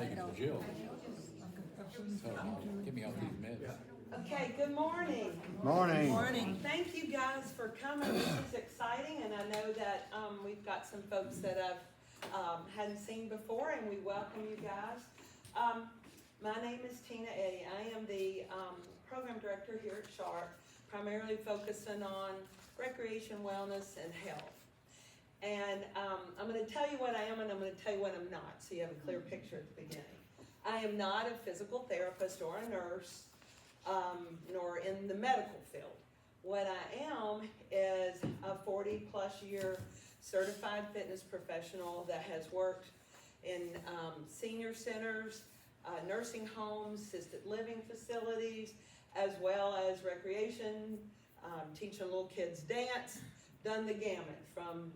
taking it for Jill. So, get me off these meds. Okay, good morning. Morning. Morning. Thank you guys for coming. This is exciting, and I know that we've got some folks that I've hadn't seen before, and we welcome you guys. My name is Tina Eddy. I am the program director here at Sharp, primarily focusing on recreation, wellness, and health. And I'm going to tell you what I am, and I'm going to tell you what I'm not, so you have a clear picture at the beginning. I am not a physical therapist or a nurse, nor in the medical field. What I am is a 40-plus year certified fitness professional that has worked in senior centers, nursing homes, assisted living facilities, as well as recreation, teaching little kids dance, done the gamut from,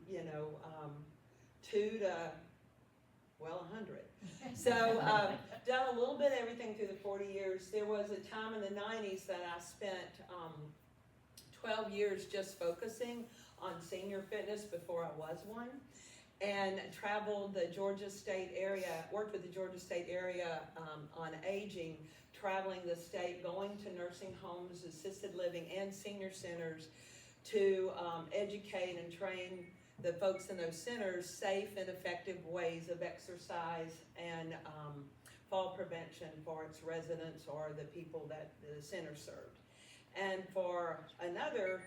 2 to, 100. So, done a little bit of everything through the 40 years. There was a time in the 90s that I spent 12 years just focusing on senior fitness before I was one, and traveled the Georgia State area, worked with the Georgia State area on aging, traveling the state, going to nursing homes, assisted living, and senior centers to educate and train the folks in those centers safe and effective ways of exercise and fall prevention for its residents or the people that the center served. And for another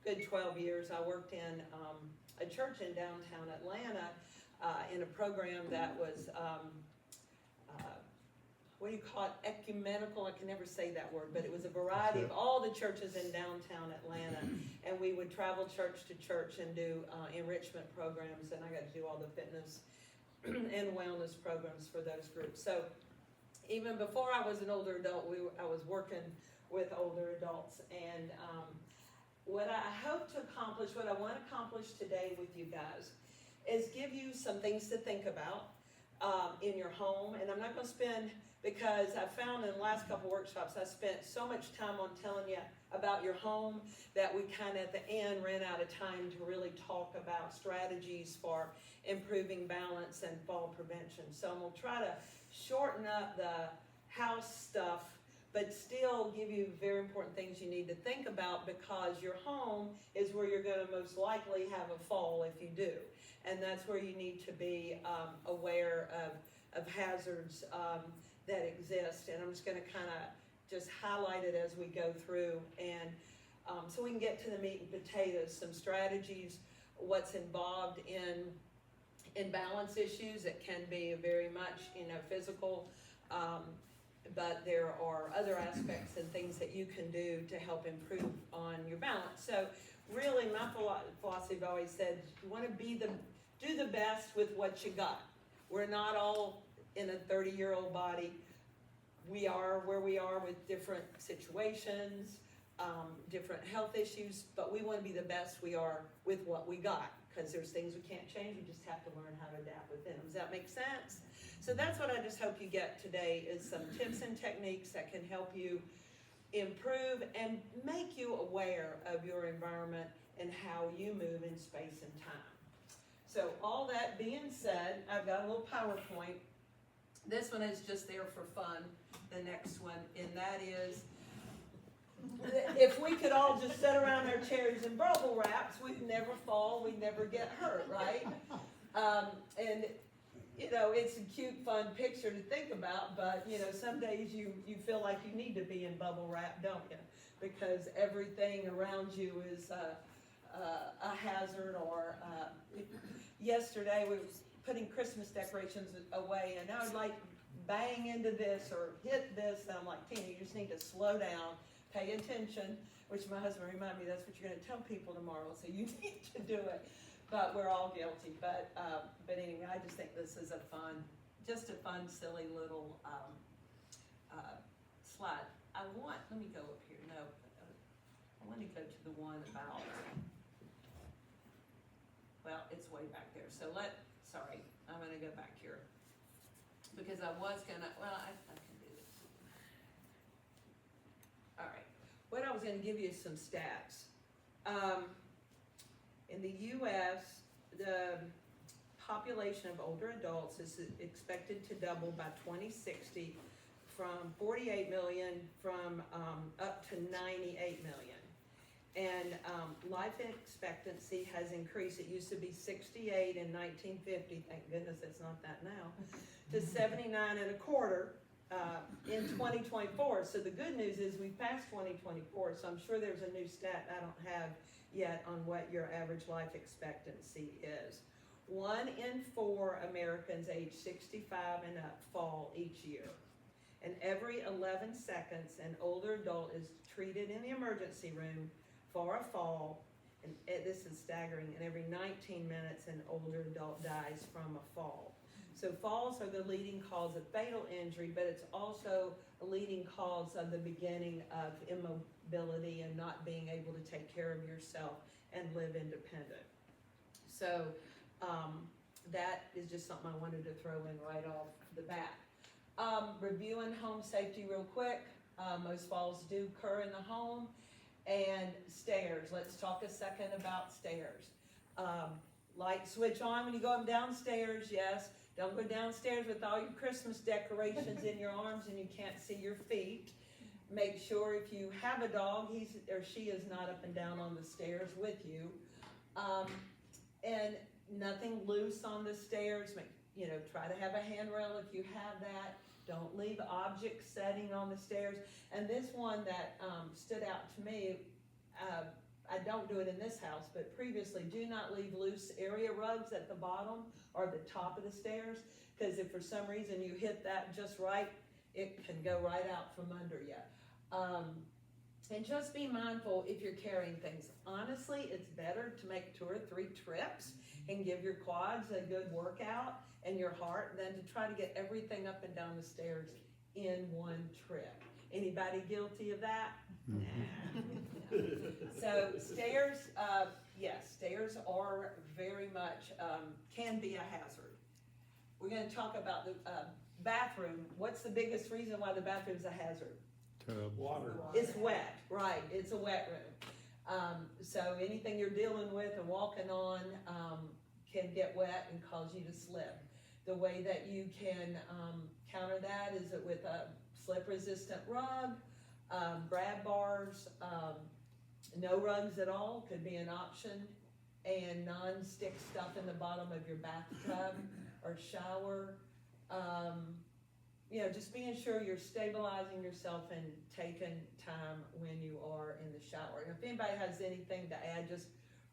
good 12 years, I worked in a church in downtown Atlanta in a program that was, what do you call it, ecumenical, I can never say that word, but it was a variety of all the churches in downtown Atlanta, and we would travel church to church and do enrichment programs, and I got to do all the fitness and wellness programs for those groups. So even before I was an older adult, I was working with older adults, and what I hope to accomplish, what I want to accomplish today with you guys, is give you some things to think about in your home. And I'm not going to spend, because I found in the last couple workshops, I spent so much time on telling you about your home that we kind of at the end ran out of time to really talk about strategies for improving balance and fall prevention. So I'm going to try to shorten up the house stuff, but still give you very important things you need to think about, because your home is where you're going to most likely have a fall if you do. And that's where you need to be aware of hazards that exist. And I'm just going to kind of just highlight it as we go through. And so we can get to the meat and potatoes, some strategies, what's involved in balance issues. It can be very much, physical, but there are other aspects and things that you can do to help improve on your balance. So really my philosophy I've always said, you want to do the best with what you got. We're not all in a 30-year-old body. We are where we are with different situations, different health issues, but we want to be the best we are with what we got, because there's things we can't change. We just have to learn how to adapt within them. Does that make sense? So that's what I just hope you get today, is some tips and techniques that can help you improve and make you aware of your environment and how you move in space and time. So all that being said, I've got a little PowerPoint. This one is just there for fun, the next one, and that is, if we could all just sit around our chairs in bubble wraps, we'd never fall, we'd never get hurt, right? And it's a cute, fun picture to think about, but, some days you feel like you need to be in bubble wrap, don't you? Because everything around you is a hazard. Or yesterday we were putting Christmas decorations away, and I would like bang into this or hit this, and I'm like, Tina, you just need to slow down, pay attention, which my husband reminded me, that's what you're going to tell people tomorrow, so you need to do it. But we're all guilty. But anyway, I just think this is just a fun, silly little slide. Let me go up here. No, I want to go to the one about, it's way back there. So sorry, I'm going to go back here. Because I was going to, I can do this. All right. What I was going to give you is some stats. In the U.S., the population of older adults is expected to double by 2060 from 48 million up to 98 million. And life expectancy has increased. It used to be 68 in 1950, thank goodness it's not that now, to 79 and a quarter in 2024. So the good news is we passed 2024, so I'm sure there's a new stat I don't have yet on what your average life expectancy is. 1 in 4 Americans age 65 and up fall each year. And every 11 seconds, an older adult is treated in the emergency room for a fall, and this is staggering, and every 19 minutes, an older adult dies from a fall. So falls are the leading cause of fatal injury, but it's also a leading cause of the beginning of immobility and not being able to take care of yourself and live independent. So that is just something I wanted to throw in right off the bat. Reviewing home safety real quick. Most falls do occur in the home. And stairs. Let's talk a second about stairs. Light switch on when you go up downstairs, yes. Don't go downstairs with all your Christmas decorations in your arms and you can't see your feet. Make sure if you have a dog, he or she is not up and down on the stairs with you. And nothing loose on the stairs. Try to have a handrail if you have that. Don't leave objects setting on the stairs. And this one that stood out to me, I don't do it in this house, but previously, do not leave loose area rugs at the bottom or the top of the stairs, because if for some reason you hit that just right, it can go right out from under you. And just be mindful if you're carrying things. Honestly, it's better to make 2 or 3 trips and give your quads a good workout and your heart than to try to get everything up and down the stairs in one trip. Anybody guilty of that? Nah. So stairs, yes, stairs are very much, can be a hazard. We're going to talk about the bathroom. What's the biggest reason why the bathroom's a hazard? Water. It's wet, right, it's a wet room. So anything you're dealing with and walking on can get wet and cause you to slip. The way that you can counter that is with a slip-resistant rug, grab bars, no rugs at all could be an option, and non-stick stuff in the bottom of your bathtub or shower. Just being sure you're stabilizing yourself and taking time when you are in the shower. And if anybody has anything to add, just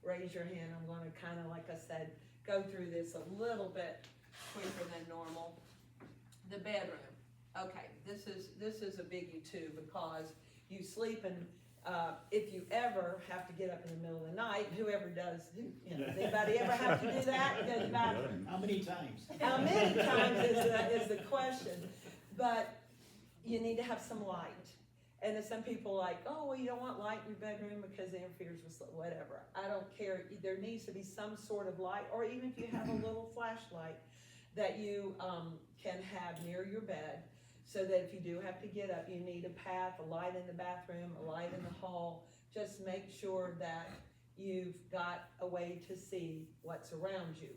raise your hand. I'm going to kind of, like I said, go through this a little bit quicker than normal. The bedroom. Okay, this is a biggie too, because you sleep and if you ever have to get up in the middle of the night, whoever does, anybody ever have to do that? Go to the bathroom. How many times? How many times is the question. But you need to have some light. And then some people like, oh, well, you don't want light in your bedroom because it interferes with whatever. I don't care. There needs to be some sort of light, or even if you have a little flashlight that you can have near your bed, so that if you do have to get up, you need a path, a light in the bathroom, a light in the hall. Just make sure that you've got a way to see what's around you.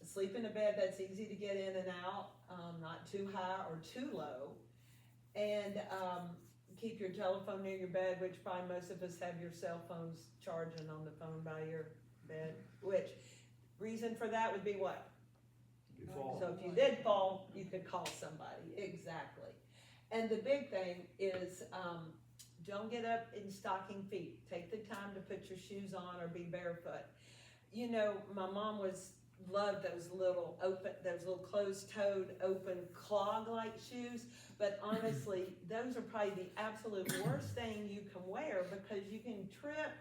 Sleep in a bed that's easy to get in and out, not too high or too low. And keep your telephone near your bed, which probably most of us have your cell phones charging on the phone by your bed. Which reason for that would be what? You fall. So if you did fall, you could call somebody. Exactly. And the big thing is don't get up in stocking feet. Take the time to put your shoes on or be barefoot. My mom loved those little closed-toed, open clog-like shoes. But honestly, those are probably the absolute worst thing you can wear, because you can trip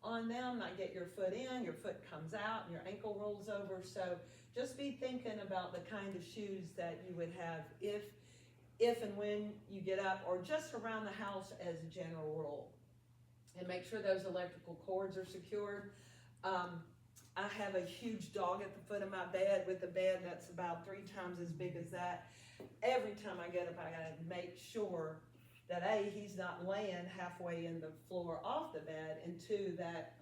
on them, not get your foot in, your foot comes out, and your ankle rolls over. So just be thinking about the kind of shoes that you would have if and when you get up, or just around the house as a general rule. And make sure those electrical cords are secured. I have a huge dog at the foot of my bed, with a bed that's about 3 times as big as that. Every time I get up, I gotta make sure that A, he's not laying halfway in the floor off the bed, and 2, that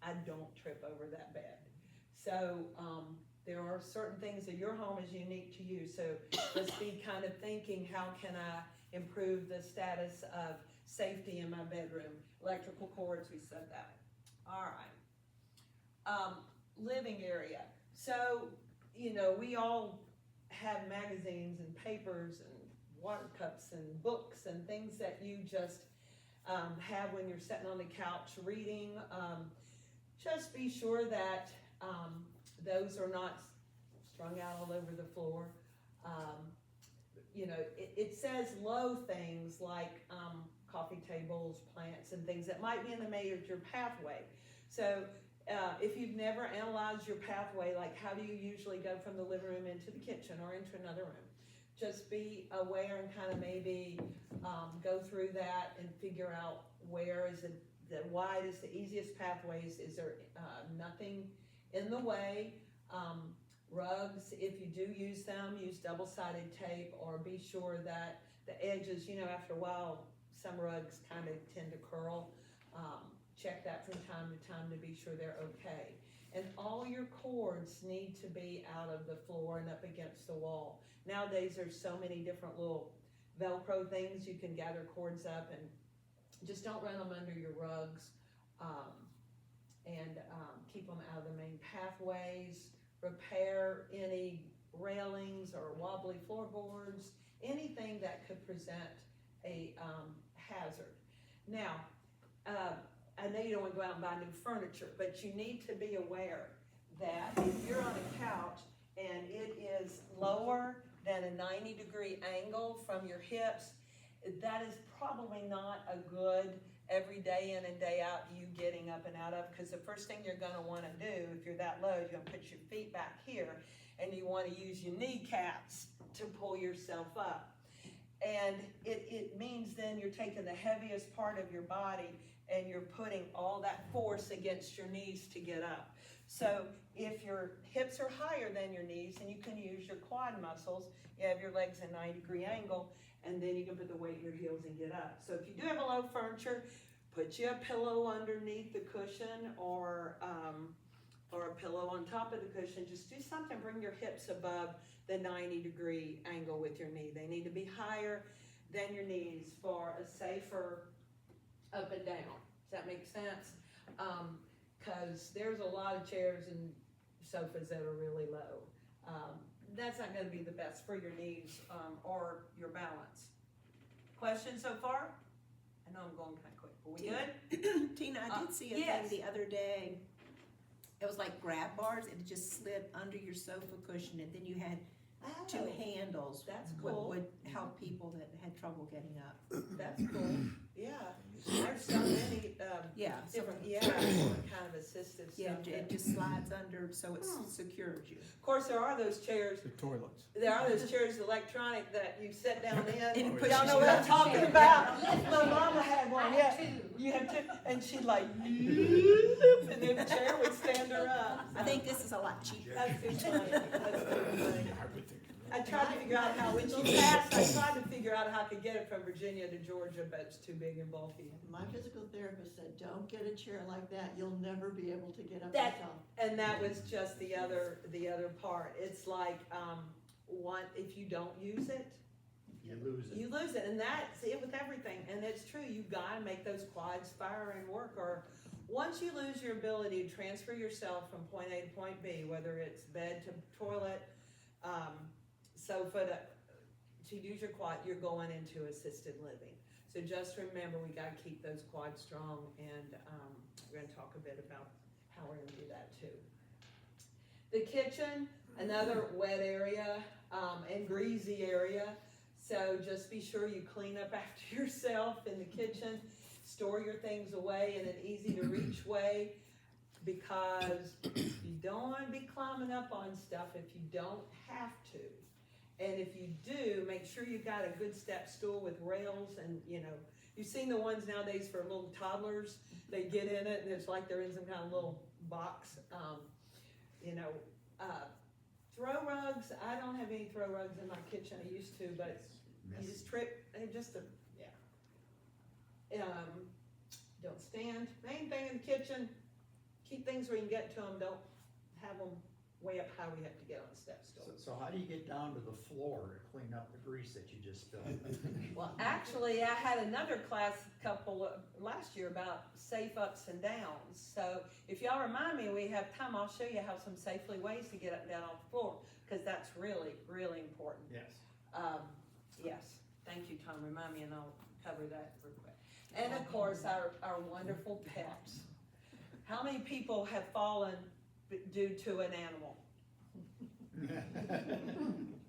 I don't trip over that bed. So, there are certain things that your home is unique to you, so let's be kind of thinking, how can I improve the status of safety in my bedroom? Electrical cords, we said that. All right. Living area. So, you know, we all have magazines and papers and water cups and books and things that you just have when you're sitting on the couch reading. Just be sure that those are not strung out all over the floor. You know, it says low things like coffee tables, plants, and things that might be in the major pathway. So if you've never analyzed your pathway, like how do you usually go from the living room into the kitchen or into another room? Just be aware and kind of maybe go through that and figure out where is it the widest, the easiest pathways. Is there nothing in the way? Rugs, if you do use them, use double-sided tape, or be sure that the edges, you know, after a while, some rugs kind of tend to curl. Check that from time to time to be sure they're okay. And all your cords need to be out of the floor and up against the wall. Nowadays, there's so many different little Velcro things you can gather cords up, and just don't run them under your rugs, and keep them out of the main pathways. Repair any railings or wobbly floorboards, anything that could present a hazard. Now, I know you don't want to go out and buy new furniture, but you need to be aware that if you're on a couch and it is lower than a 90-degree angle from your hips, that is probably not a good every day in and day out you getting up and out of, because the first thing you're going to want to do if you're that low, you're going to put your feet back here and you want to use your kneecaps to pull yourself up. And it means then you're taking the heaviest part of your body and you're putting all that force against your knees to get up. So if your hips are higher than your knees, then you can use your quad muscles. You have your legs in a 90-degree angle, and then you can put the weight in your heels and get up. So if you do have a low furniture, put you a pillow underneath the cushion, or a pillow on top of the cushion. Just do something, bring your hips above the 90-degree angle with your knee. They need to be higher than your knees for a safer up and down. Does that make sense? Because there's a lot of chairs and sofas that are really low. That's not going to be the best for your knees or your balance. Questions so far? I know I'm going kind of quick, but we good? Tina, I did see a yes. thing the other day. It was like grab bars, and it just slid under your sofa cushion, and then you had two handles. That's cool. Would help people that had trouble getting up. That's cool. Yeah. There's so many different, different kind of assistive Yeah, stuff. it just slides under, so it secures you. Of course, there are those chairs. The toilets. There are those chairs, electronic, that you sit down in. And it pushes Y'all know you what I'm up. talking about? My mama had one, yeah. You have two, and she'd like, and then the chair would stand her up. I think this is a lot cheaper. That's too funny. That's too funny. I would think. I tried to figure out how, when she passed, I tried to figure out how I could get it from Virginia to Georgia, but it's too big and bulky. My physical therapist said, don't get a chair like that, you'll never be able to get up That- yourself. And that was just the other part. It's like, if you don't use it, You lose it. you lose it, and that's it with everything. And it's true, you've got to make those quads fire and work, or once you lose your ability to transfer yourself from point A to point B, whether it's bed to toilet, sofa to use your quad, you're going into assisted living. So just remember, we got to keep those quads strong, and we're going to talk a bit about how we're going to do that too. The kitchen, another wet area and greasy area. So just be sure you clean up after yourself in the kitchen. Store your things away in an easy to reach way, because you don't want to be climbing up on stuff if you don't have to. And if you do, make sure you've got a good step stool with rails, and you've seen the ones nowadays for little toddlers. They get in it and it's like they're in some kind of little box. Throw rugs. I don't have any throw rugs in my kitchen. I used to, but you just trip. Don't stand. Main thing in the kitchen, keep things where you can get to them. Don't have them way up high, we have to get on the steps still. So how do you get down to the floor to clean up the grease that you just spilled? Well, actually, I had another class last year about safe ups and downs. So if y'all remind me, we have time, I'll show you how some safely ways to get up and down off the floor, because that's really, really important. Yes. Yes, thank you, Tom, remind me and I'll cover that real quick. And of course, our wonderful pets. How many people have fallen due to an animal?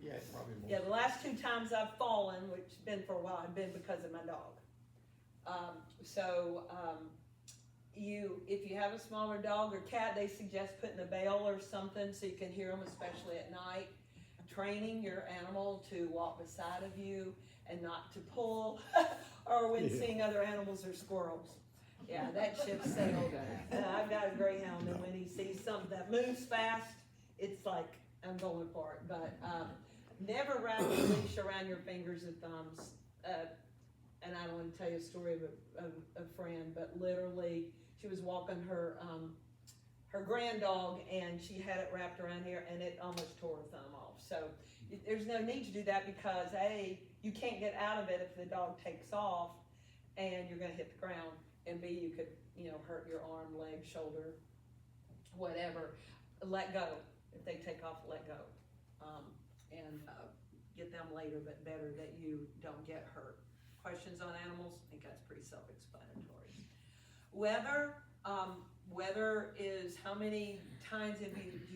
Yeah, probably more. Yeah, the last 2 times I've fallen, which has been for a while, have been because of my dog. If you have a smaller dog or cat, they suggest putting a bell or something so you can hear them, especially at night. Training your animal to walk beside of you and not to pull, or when seeing other animals or squirrels. Yeah, that ship sailed. I've got a greyhound, and when he sees something that moves fast, it's like, I'm going for it. But never wrap a leash around your fingers and thumbs. And I don't want to tell you a story of a friend, but literally, she was walking her grand dog, and she had it wrapped around here, and it almost tore her thumb off. So there's no need to do that, because A, you can't get out of it if the dog takes off, and you're going to hit the ground, and B, you could, hurt your arm, leg, shoulder, whatever. Let go. If they take off, let go, and get them later, but better that you don't get hurt. Questions on animals? I think that's pretty self-explanatory. Weather is, how many times do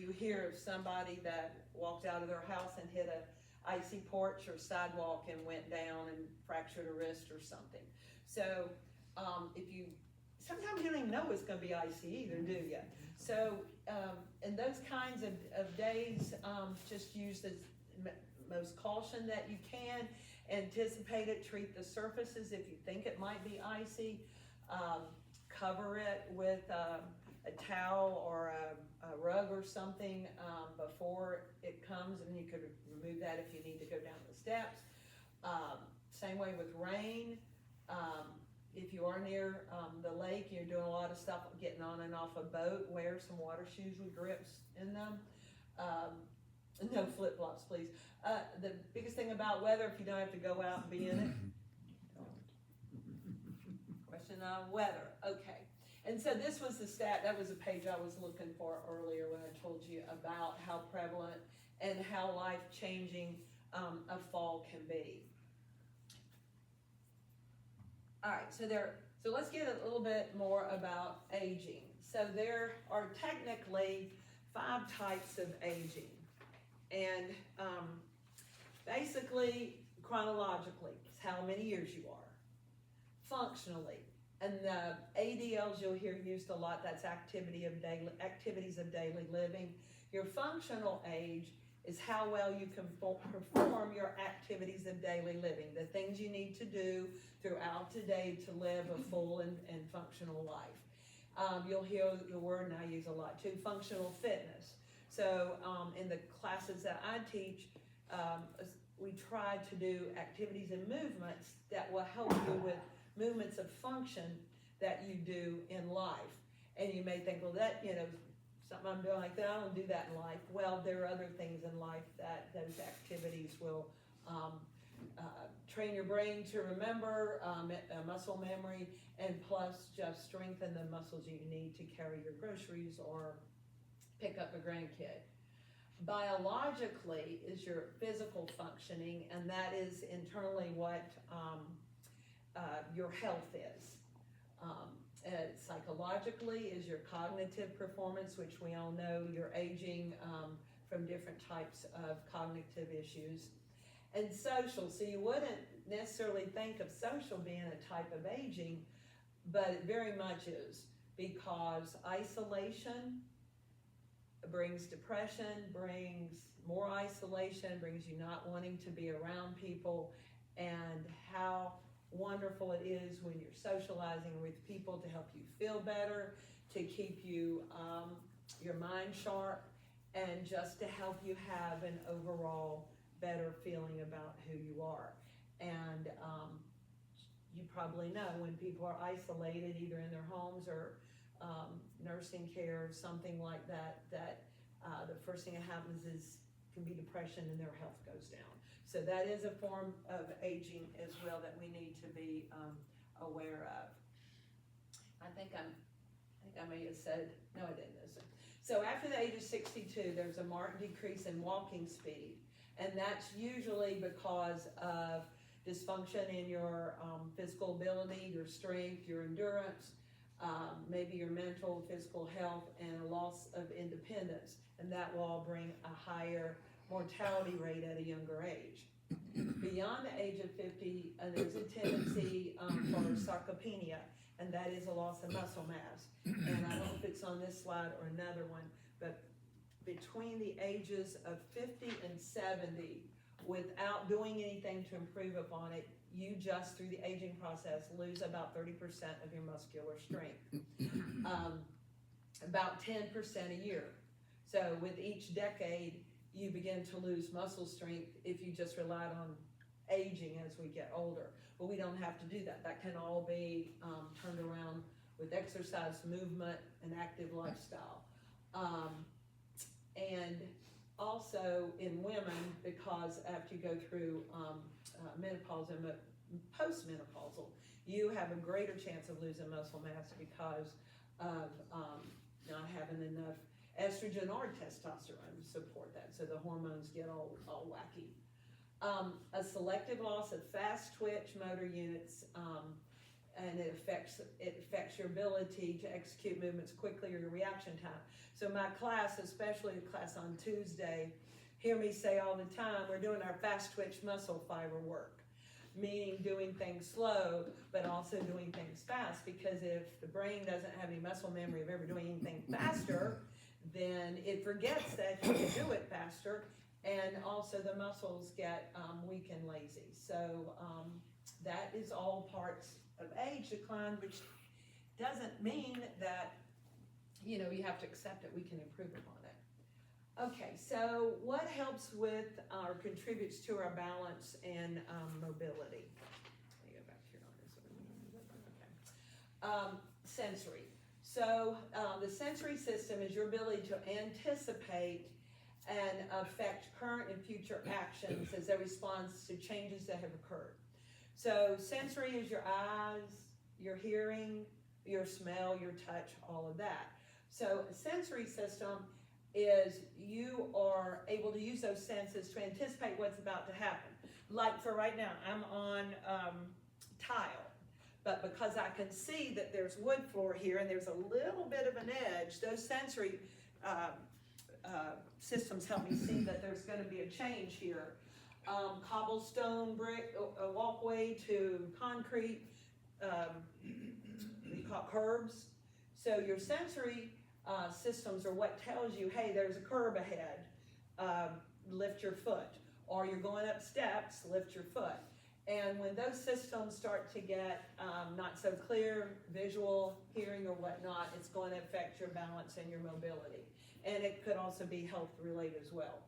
you hear of somebody that walked out of their house and hit a icy porch or sidewalk and went down and fractured a wrist or something? So sometimes you don't even know it's going to be icy either, do you? So in those kinds of days, just use the most caution that you can. Anticipate it, treat the surfaces if you think it might be icy. Cover it with a towel or a rug or something before it comes, and you could remove that if you need to go down the steps. Same way with rain. If you are near the lake, you're doing a lot of stuff, getting on and off a boat, wear some water shoes with grips in them. No flip-flops, please. The biggest thing about weather, if you don't have to go out and be in it. Question on weather, okay. And so this was the that was a page I was looking for earlier when I told you about how prevalent and how life-changing a fall can be. All right, so let's get a little bit more about aging. So there are technically 5 types of aging. And basically, chronologically, it's how many years you are. Functionally, and the ADLs you'll hear used a lot, that's activities of daily living. Your functional age is how well you can perform your activities of daily living, the things you need to do throughout the day to live a full and functional life. You'll hear the word, and I use a lot too, functional fitness. So in the classes that I teach, we try to do activities and movements that will help you with movements of function that you do in life. And you may think, well, that, something I'm doing like that, I don't do that in life. Well, there are other things in life that those activities will train your brain to remember, muscle memory, and plus just strengthen the muscles you need to carry your groceries or pick up a grandkid. Biologically is your physical functioning, and that is internally what your health is. Psychologically is your cognitive performance, which we all know you're aging from different types of cognitive issues. And social, so you wouldn't necessarily think of social being a type of aging, but it very much is, because isolation brings depression, brings more isolation, brings you not wanting to be around people, and how wonderful it is when you're socializing with people to help you feel better, to keep you your mind sharp, and just to help you have an overall better feeling about who you are. And you probably know when people are isolated, either in their homes or nursing care or something like that, that the first thing that happens can be depression and their health goes down. So that is a form of aging as well that we need to be aware of. I think I may have said, no, I didn't. Listen. So after the age of 62, there's a marked decrease in walking speed, and that's usually because of dysfunction in your physical ability, your strength, your endurance, maybe your mental, physical health, and a loss of independence, and that will all bring a higher mortality rate at a younger age. Beyond the age of 50, there's a tendency for sarcopenia, and that is a loss of muscle mass. And I don't know if it's on this slide or another one, but between the ages of 50 and 70, without doing anything to improve upon it, you just through the aging process lose about 30% of your muscular strength, about 10% a year. So with each decade, you begin to lose muscle strength if you just relied on aging as we get older. But we don't have to do that. That can all be turned around with exercise, movement, and active lifestyle. And also in women, because after you go through menopause and postmenopausal, you have a greater chance of losing muscle mass because of not having enough estrogen or testosterone to support that. So the hormones get all wacky. A selective loss of fast twitch motor units, and it affects your ability to execute movements quickly or your reaction time. So my class, especially the class on Tuesday, hear me say all the time, we're doing our fast twitch muscle fiber work, meaning doing things slow, but also doing things fast, because if the brain doesn't have any muscle memory of ever doing anything faster, then it forgets that you can do it faster, and also the muscles get weak and lazy. So that is all parts of age decline, which doesn't mean that, you know, you have to accept it. We can improve upon it. Okay, so what helps with or contributes to our balance and mobility? Let me go back here on this one. Okay. Sensory. So the sensory system is your ability to anticipate and affect current and future actions as they respond to changes that have occurred. So sensory is your eyes, your hearing, your smell, your touch, all of that. So a sensory system is you are able to use those senses to anticipate what's about to happen. Like for right now, I'm on tile, but because I can see that there's wood floor here and there's a little bit of an edge, those sensory systems help me see that there's going to be a change here. Cobblestone brick, a walkway to concrete, we call curbs. So your sensory systems are what tells you, hey, there's a curb ahead, lift your foot. Or you're going up steps, lift your foot. And when those systems start to get not so clear, visual, hearing or whatnot, it's going to affect your balance and your mobility. And it could also be health related as well.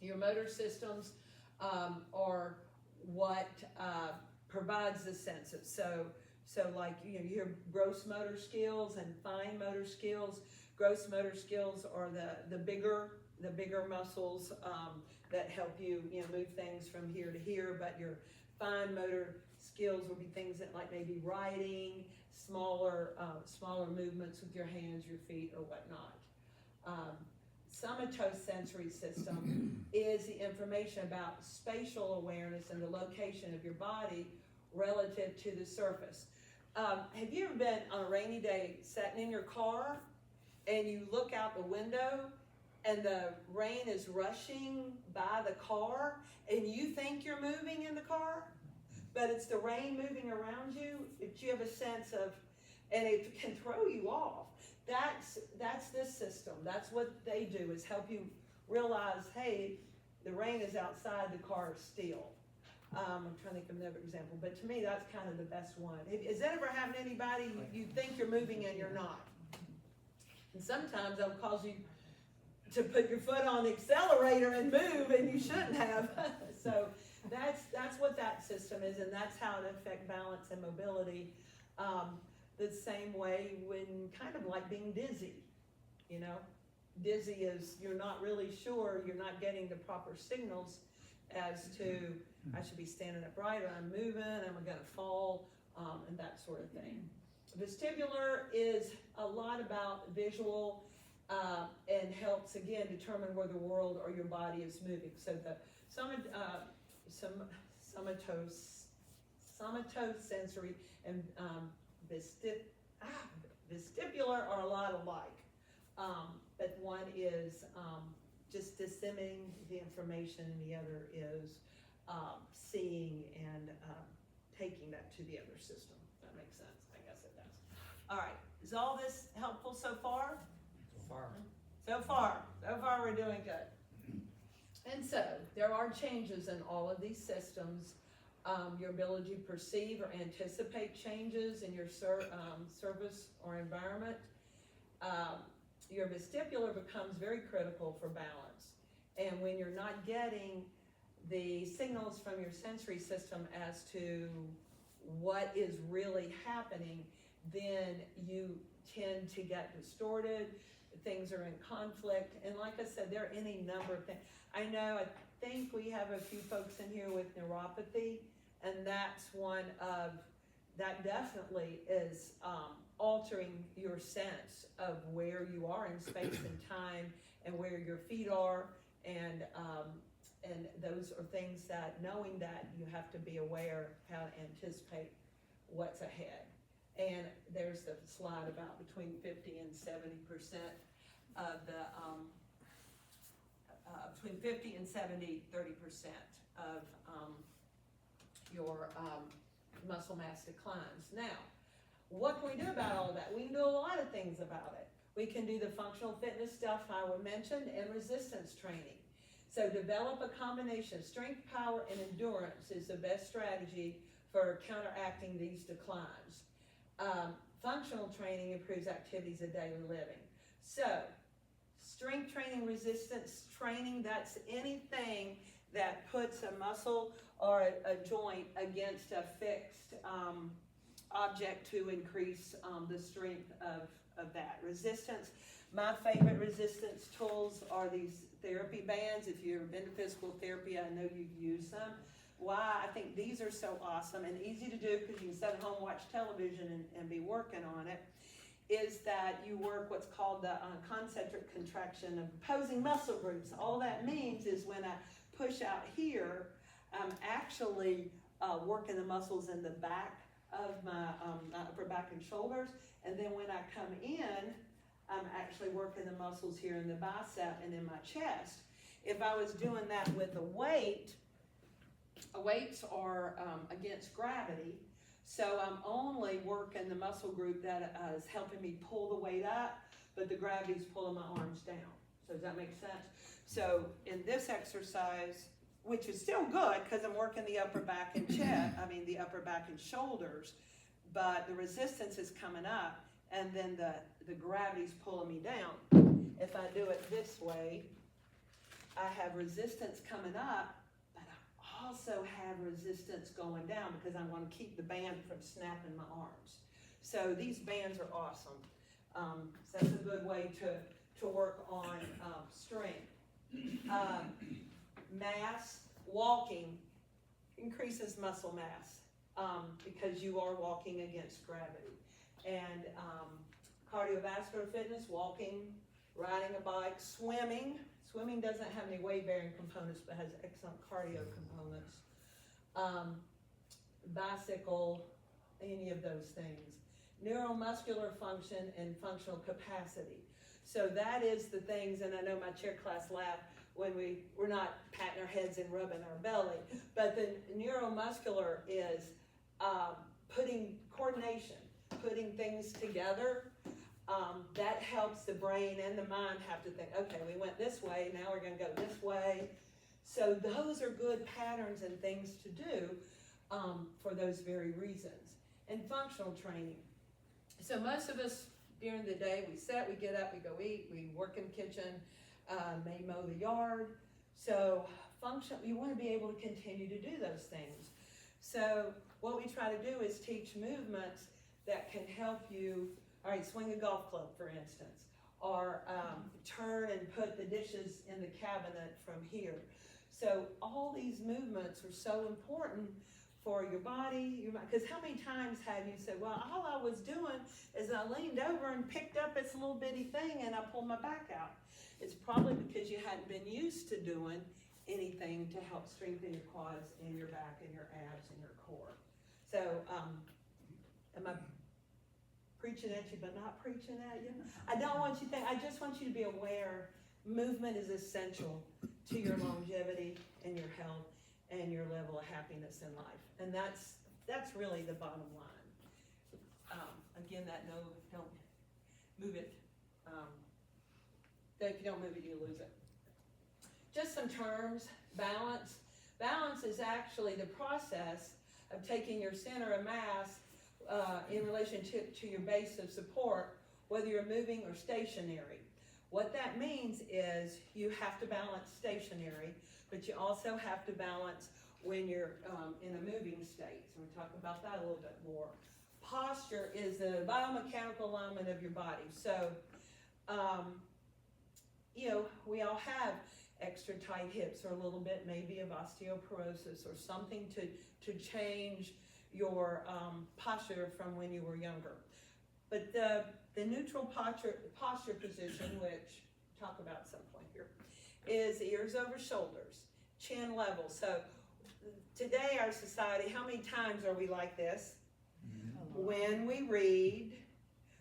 Your motor systems are what provides the senses. So like, you know, your gross motor skills and fine motor skills. Gross motor skills are the bigger muscles that help you, you know, move things from here to here. But your fine motor skills will be things that like maybe writing, smaller movements with your hands, your feet, or whatnot. Somatosensory system is the information about spatial awareness and the location of your body relative to the surface. Have you ever been on a rainy day sitting in your car and you look out the window and the rain is rushing by the car and you think you're moving in the car, but it's the rain moving around you? If you have a sense of, and it can throw you off. That's this system. That's what they do, is help you realize, hey, the rain is outside, the car is still. I'm trying to think of another example, but to me, that's kind of the best one. Has that ever happened to anybody? You think you're moving and you're not. And sometimes that'll cause you to put your foot on the accelerator and move, and you shouldn't have. So that's what that system is, and that's how it affects balance and mobility. The same way when kind of like being dizzy, you know, dizzy is you're not really sure, you're not getting the proper signals as to, I should be standing upright, or I'm moving, am I gonna fall, and that sort of thing. Vestibular is a lot about visual, and helps again determine where the world or your body is moving. So the somatosensory and vestibular are a lot alike, but one is just disseminating the information, and the other is seeing and taking that to the other system. If that makes sense. I guess it does. All right, is all this helpful so far? So far we're doing good. And so, there are changes in all of these systems. Your ability to perceive or anticipate changes in your service or environment. Your vestibular becomes very critical for balance. And when you're not getting the signals from your sensory system as to what is really happening, then you tend to get distorted. Things are in conflict, and like I said, there are any number of things. I think we have a few folks in here with neuropathy, and that's that definitely is altering your sense of where you are in space and time, and where your feet are, and those are things that, knowing that, you have to be aware how to anticipate what's ahead. And there's the slide about between 50 and 70% of the, between 50 and 70, 30% of your muscle mass declines. Now, what can we do about all that? We can do a lot of things about it. We can do the functional fitness stuff I mentioned, and resistance training. So develop a combination of strength, power, and endurance is the best strategy for counteracting these declines. Functional training improves activities of daily living. So, strength training, resistance training, that's anything that puts a muscle or a joint against a fixed object to increase the strength of that. Resistance, my favorite resistance tools are these therapy bands. If you've been to physical therapy, I know you've used them. Why I think these are so awesome and easy to do, because you can sit at home, watch television, and be working on it, is that you work what's called the concentric contraction of opposing muscle groups. All that means is when I push out here, I'm actually working the muscles in the back of my upper back and shoulders, and then when I come in, I'm actually working the muscles here in the bicep and in my chest. If I was doing that with a weight, weights are against gravity, so I'm only working the muscle group that is helping me pull the weight up, but the gravity's pulling my arms down. So does that make sense? So in this exercise, which is still good because I'm working the upper back and chest, the upper back and shoulders, but the resistance is coming up, and then the gravity's pulling me down. If I do it this way, I have resistance coming up, but I also have resistance going down because I want to keep the band from snapping my arms. So these bands are awesome. So that's a good way to work on strength. Mass, walking increases muscle mass because you are walking against gravity. And cardiovascular fitness, walking, riding a bike, swimming. Swimming doesn't have any weight-bearing components, but has excellent cardio components. Bicycle, any of those things. Neuromuscular function and functional capacity. So that is the things, and I know my chair class laughed when we're not patting our heads and rubbing our belly, but the neuromuscular is putting coordination, putting things together. That helps the brain and the mind have to think, okay, we went this way, now we're going to go this way. So those are good patterns and things to do for those very reasons. And functional training. So most of us during the day, we sit, we get up, we go eat, we work in the kitchen, may mow the yard. So you want to be able to continue to do those things. So what we try to do is teach movements that can help you, all right, swing a golf club, for instance, or turn and put the dishes in the cabinet from here. So all these movements are so important for your body, because how many times have you said, well, all I was doing is I leaned over and picked up this little bitty thing and I pulled my back out. It's probably because you hadn't been used to doing anything to help strengthen your quads and your back and your abs and your core. So, am I preaching at you but not preaching at you? I don't want you to think, I just want you to be aware movement is essential to your longevity and your health and your level of happiness in life. And that's really the bottom line. Again, that no, don't move it. If you don't move it, you lose it. Just some terms, balance. Balance is actually the process of taking your center of mass in relationship to your base of support, whether you're moving or stationary. What that means is you have to balance stationary, but you also have to balance when you're in a moving state. So we'll talk about that a little bit more. Posture is the biomechanical alignment of your body. So, we all have extra tight hips or a little bit maybe of osteoporosis or something to change your posture from when you were younger. But the neutral posture position, which we'll talk about at some point here, is ears over shoulders, chin level. So today our society, how many times are we like this? When we read,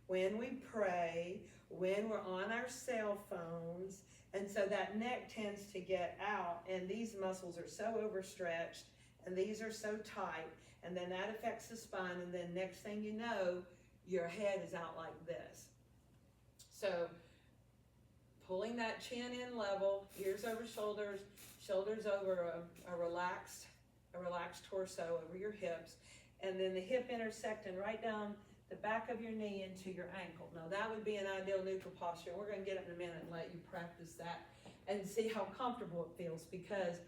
when we pray, when we're on our cell phones, and so that neck tends to get out, and these muscles are so overstretched, and these are so tight, and then that affects the spine, and then next thing you know, your head is out like this. So pulling that chin in level, ears over shoulders, shoulders over a relaxed torso over your hips, and then the hip intersecting right down the back of your knee into your ankle. Now that would be an ideal neutral posture. We're going to get it in a minute and let you practice that and see how comfortable it feels, because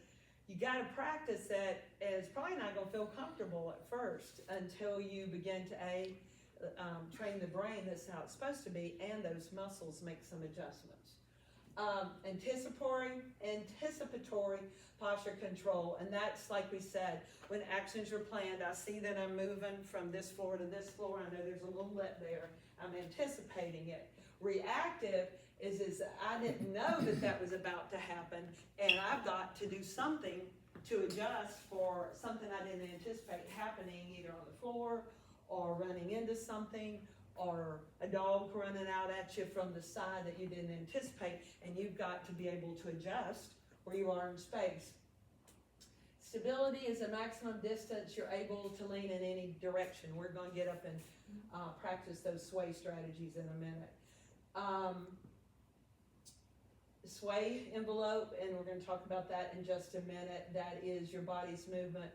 you got to practice it, and it's probably not going to feel comfortable at first until you begin to train the brain. That's how it's supposed to be, and those muscles make some adjustments. Anticipatory posture control, and that's like we said, when actions are planned. I see that I'm moving from this floor to this floor. I know there's a little lip there. I'm anticipating it. Reactive is I didn't know that was about to happen, and I've got to do something to adjust for something I didn't anticipate happening, either on the floor or running into something, or a dog running out at you from the side that you didn't anticipate, and you've got to be able to adjust where you are in space. Stability is a maximum distance you're able to lean in any direction. We're going to get up and practice those sway strategies in a minute. Sway envelope, and we're going to talk about that in just a minute. That is your body's movement